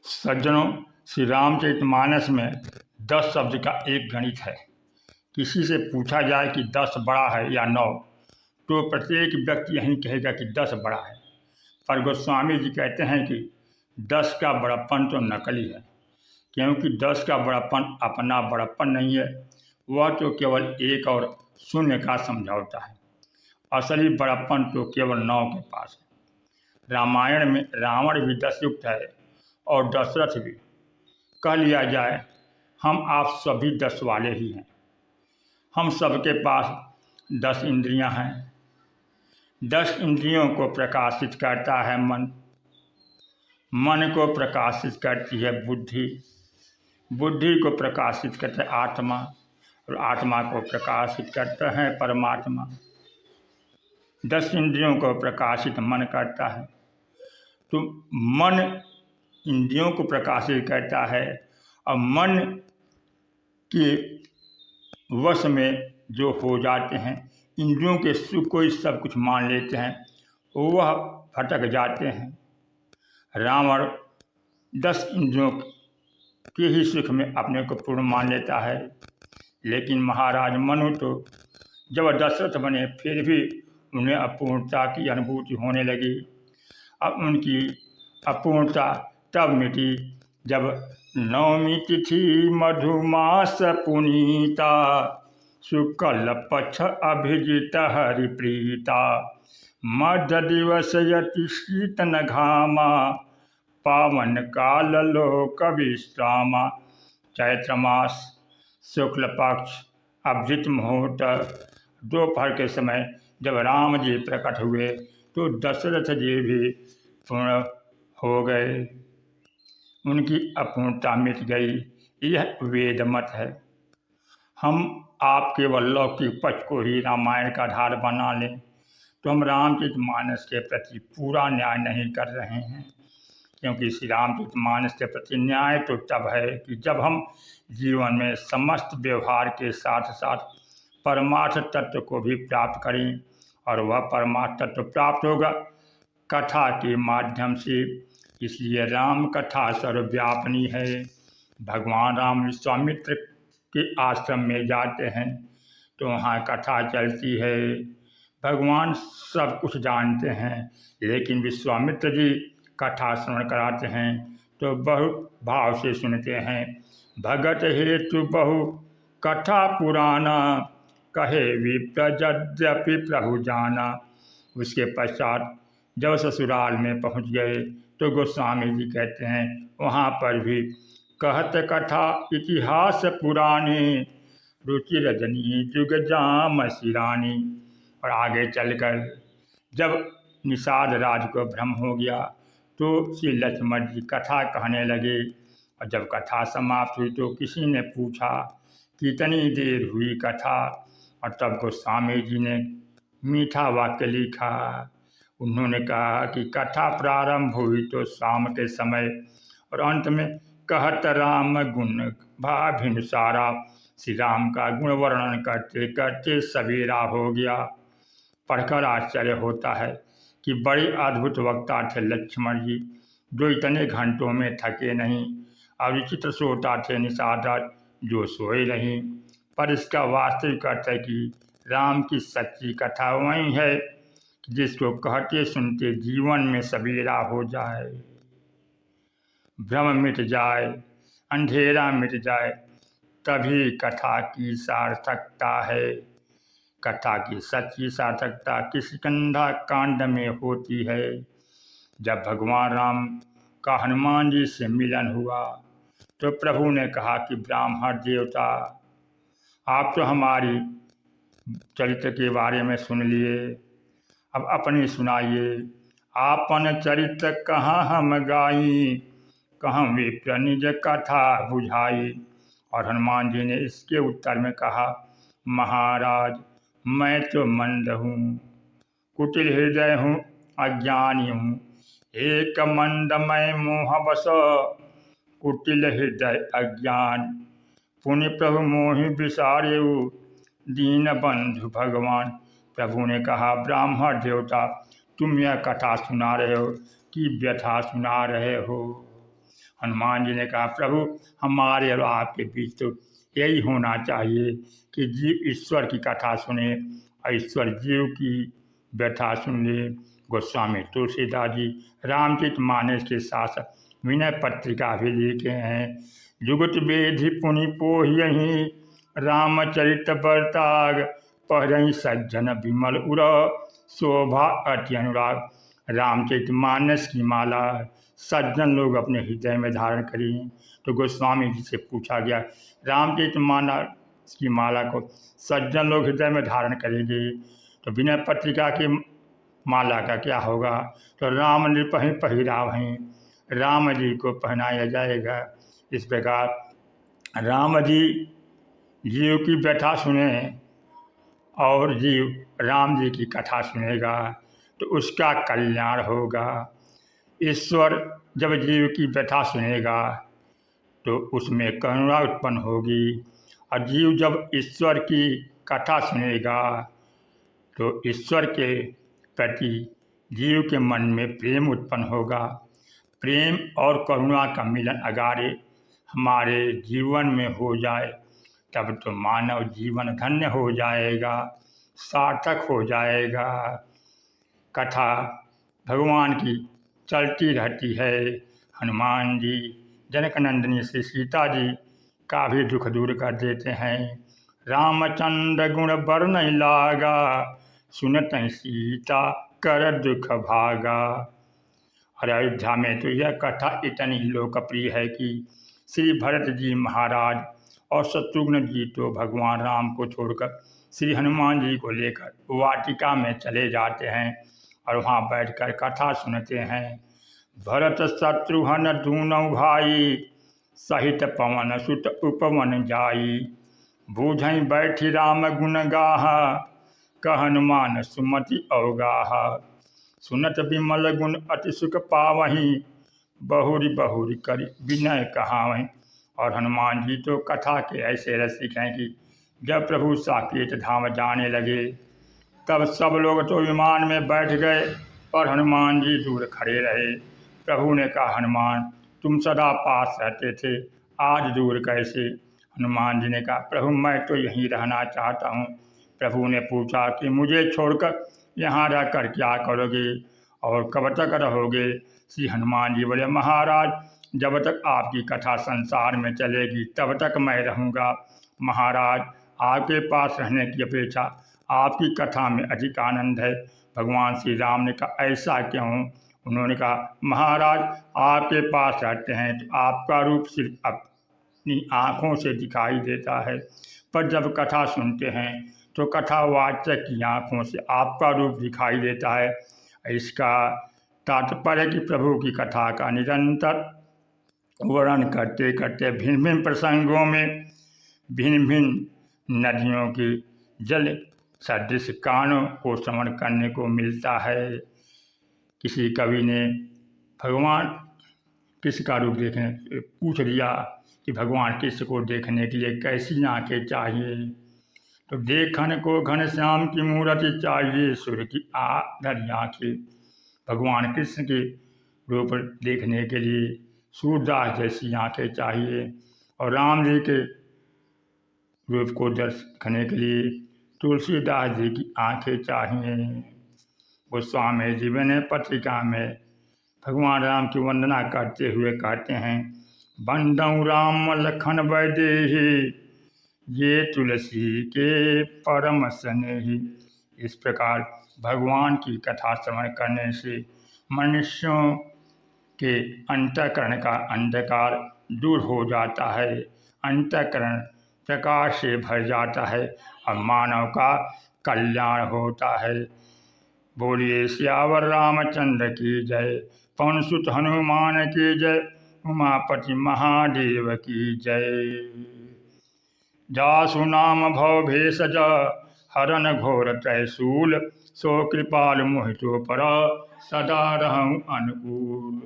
सज्जनों, श्री रामचरितमानस में 10 शब्द का एक गणित है। किसी से पूछा जाए कि 10 बड़ा है या 9, तो प्रत्येक व्यक्ति यही कहेगा कि 10 बड़ा है। पर गोस्वामी जी कहते हैं कि 10 का बड़प्पन तो नकली है, क्योंकि 10 का बड़प्पन अपना बड़प्पन नहीं है, वह तो केवल 1 और 0 का समझौता है। असली बड़प्पन तो केवल 9 के पास है। रामायण में रावण भी 10 युक्त है और दशरथ भी। कह लिया जाए, हम आप सभी 10 वाले ही हैं। हम सबके पास 10 इंद्रियां हैं। 10 इंद्रियों को प्रकाशित करता है मन, मन को प्रकाशित करती है बुद्धि, बुद्धि को प्रकाशित करता है आत्मा, और आत्मा को प्रकाशित करता है परमात्मा। 10 इंद्रियों को प्रकाशित मन करता है, तो मन इंद्रियों को प्रकाशित करता है, और मन के वश में जो हो जाते हैं, इंद्रियों के सुख को ही सब कुछ मान लेते हैं, वह भटक जाते हैं। रावण 10 इंद्रियों के ही सुख में अपने को पूर्ण मान लेता है, लेकिन महाराज मनु तो जब दशरथ बने फिर भी उन्हें अपूर्णता की अनुभूति होने लगी। अब उनकी अपूर्णता तब मिटी जब नवमी तिथि मधुमास पुनीता, शुक्ल पक्ष अभिजित हरिप्रीता, मध्य दिवस यति शीतन घामा, पावन काल लोक विश्रामा। चैत्र मास शुक्ल पक्ष अभिजित मुहूर्त दोपहर के समय जब राम जी प्रकट हुए तो दशरथ जी भी पूर्ण हो गए, उनकी अपूर्णता मिट गई। यह वेद मत है। हम आप केवल लौकिक पक्ष को ही रामायण का आधार बना लें तो हम रामचरितमानस के प्रति पूरा न्याय नहीं कर रहे हैं, क्योंकि श्री रामचरितमानस के प्रति न्याय तो तब है कि जब हम जीवन में समस्त व्यवहार के साथ साथ परमार्थ तत्व को भी प्राप्त करें, और वह परमार्थ तत्व प्राप्त होगा कथा के माध्यम से। इसलिए राम कथा सर्वव्यापिनी है। भगवान राम विश्वामित्र के आश्रम में जाते हैं तो वहाँ कथा चलती है। भगवान सब कुछ जानते हैं, लेकिन विश्वामित्र जी कथा श्रवण कराते हैं तो बहुत भाव से सुनते हैं। भगत हेतु बहु कथा पुराना, कहे विप्र यद्यपि प्रभु जाना। उसके पश्चात जब ससुराल में पहुंच गए तो गोस्वामी जी कहते हैं वहाँ पर भी कहत कथा इतिहास पुरानी, रुचि रजनी जुग जाम सिरानी। और आगे चलकर जब निषाद राज को भ्रम हो गया तो श्री लक्ष्मण जी कथा कहने लगे, और जब कथा समाप्त हुई तो किसी ने पूछा कितनी देर हुई कथा, और तब गोस्वामी जी ने मीठा वाक्य लिखा। उन्होंने कहा कि कथा प्रारंभ हुई तो शाम के समय, और अंत में कहत राम गुण भाभिनुसारा। श्री राम का गुण वर्णन करते करते सवेरा हो गया। पढ़कर आश्चर्य होता है कि बड़े अद्भुत वक्ता थे लक्ष्मण जी, जो इतने घंटों में थके नहीं, और विचित्र सोता थे निषाद जो सोए नहीं। पर इसका वास्तविक अर्थ है कि राम की सच्ची कथा वही है जिसको कहते सुनते जीवन में सवेरा हो जाए, भ्रम मिट जाए, अंधेरा मिट जाए, तभी कथा की सार्थकता है। कथा की सच्ची सार्थकता किष्किंधा कांड में होती है। जब भगवान राम का हनुमान जी से मिलन हुआ तो प्रभु ने कहा कि ब्राह्मण देवता, आप तो हमारी चरित्र के बारे में सुन लिए, अब अपनी सुनाइए। आपन चरित्र कहाँ हम गाई, कहाँ विप्र निज कथा बुझाई। और हनुमान जी ने इसके उत्तर में कहा, महाराज मैं तो मंद हूँ, कुटिल हृदय हूँ, अज्ञानी हूँ। एक मंद मैं मोह बस, कुटिल हृदय अज्ञान। पुण्य प्रभु मोहि विसारेऊ, दीन बंधु भगवान। प्रभु ने कहा, ब्राह्मण देवता तुम यह कथा सुना रहे हो कि व्यथा सुना रहे हो। हनुमान जी ने कहा, प्रभु हमारे और आपके बीच तो यही होना चाहिए कि जीव ईश्वर की कथा सुने और ईश्वर जीव की व्यथा सुन ले। गोस्वामी तुलसीदास जी रामचरितमानस के साथ विनय पत्रिका भी लिखे हैं। जुगत वेधि पुनि पोहियहि रामचरित बरताग, पढ़हि सज्जन विमल उर शोभा अति अनुराग। रामचरितमानस की माला सज्जन लोग अपने हृदय में धारण करें। तो गोस्वामी जी से पूछा गया, रामचरितमानस की माला को सज्जन लोग हृदय में धारण करेंगे तो विनय पत्रिका की माला का क्या होगा? तो राम नृपहि पहिरावहि, राम जी को पहनाया जाएगा। इस प्रकार राम जी जीव की व्यथा सुने और जीव राम जी की कथा सुनेगा तो उसका कल्याण होगा। ईश्वर जब जीव की व्यथा सुनेगा तो उसमें करुणा उत्पन्न होगी और जीव जब ईश्वर की कथा सुनेगा तो ईश्वर के प्रति जीव के मन में प्रेम उत्पन्न होगा। प्रेम और करुणा का मिलन अगारे हमारे जीवन में हो जाए तब तो मानव जीवन धन्य हो जाएगा, सार्थक हो जाएगा। कथा भगवान की चलती रहती है। हनुमान जी जनकनंदिनी से सीता जी का भी दुख दूर कर देते हैं। रामचंद्र गुण बरनहि लागा, सुनत सीता कर दुख भागा। और अयोध्या में तो यह कथा इतनी लोकप्रिय है कि श्री भरत जी महाराज और शत्रुघ्न जी तो भगवान राम को छोड़कर श्री हनुमान जी को लेकर वाटिका में चले जाते हैं और वहाँ बैठकर कथा सुनते हैं। भरत शत्रुघ्न दूनौ भाई, सहित पवन सुत उपवन जाई। बूझई बैठी राम गुण गाहा, कह हनुमान सुमति अवगाह। सुनत विमल गुण अति सुख पावहीं, बहुरी बहुरी करि विनय कहावहीं। और हनुमान जी तो कथा के ऐसे रसिक हैं कि जब प्रभु साकेत धाम जाने लगे तब सब लोग तो विमान में बैठ गए और हनुमान जी दूर खड़े रहे। प्रभु ने कहा, हनुमान तुम सदा पास रहते थे, आज दूर कैसे? हनुमान जी ने कहा, प्रभु मैं तो यहीं रहना चाहता हूँ। प्रभु ने पूछा कि मुझे छोड़कर यहाँ रहकर क्या करोगे और कब तक रहोगे? श्री हनुमान जी बोले, महाराज जब तक आपकी कथा संसार में चलेगी तब तक मैं रहूँगा। महाराज आपके पास रहने की अपेक्षा आपकी कथा में अधिक आनंद है। भगवान श्री राम ने कहा, ऐसा क्यों? उन्होंने कहा, महाराज आपके पास रहते हैं तो आपका रूप सिर्फ अपनी आँखों से दिखाई देता है, पर जब कथा सुनते हैं तो कथावाचक की आँखों से आपका रूप दिखाई देता है। इसका तात्पर्य कि प्रभु की कथा का निरंतर वर्णन करते करते भिन्न भिन्न प्रसंगों में भिन्न भिन्न नदियों के जल सदृश कानों को श्रवण करने को मिलता है। किसी कवि ने भगवान कृष्ण का रूप देखने पूछ लिया कि भगवान कृष्ण को देखने के लिए कैसी आँखें चाहिए? तो देखन को घनश्याम की मूर्ति चाहिए, सुर की आधरी आँखें। भगवान कृष्ण के रूप देखने के लिए सूरदास जैसी आँखें चाहिए और राम जी के रूप को देखने के लिए तुलसीदास जी की आँखें चाहिए। गोस्वामी जी विनय पत्रिका में भगवान राम की वंदना करते हुए कहते हैं, बंदौ राम लखन वैदेही, ये तुलसी के परम स्नेही। इस प्रकार भगवान की कथा श्रवण करने से मनुष्यों के अंतःकरण का अंधकार दूर हो जाता है, अंतःकरण प्रकाश से भर जाता है और मानव का कल्याण होता है। बोलिए सियावर रामचंद्र की जय, पवन सुत हनुमान की जय, उमापति महादेव की जय। जासु नाम भव भेषज, हरन घोर त्रैशूल, सो कृपाल मोहितो पर, सदा रहूं अनुकूल।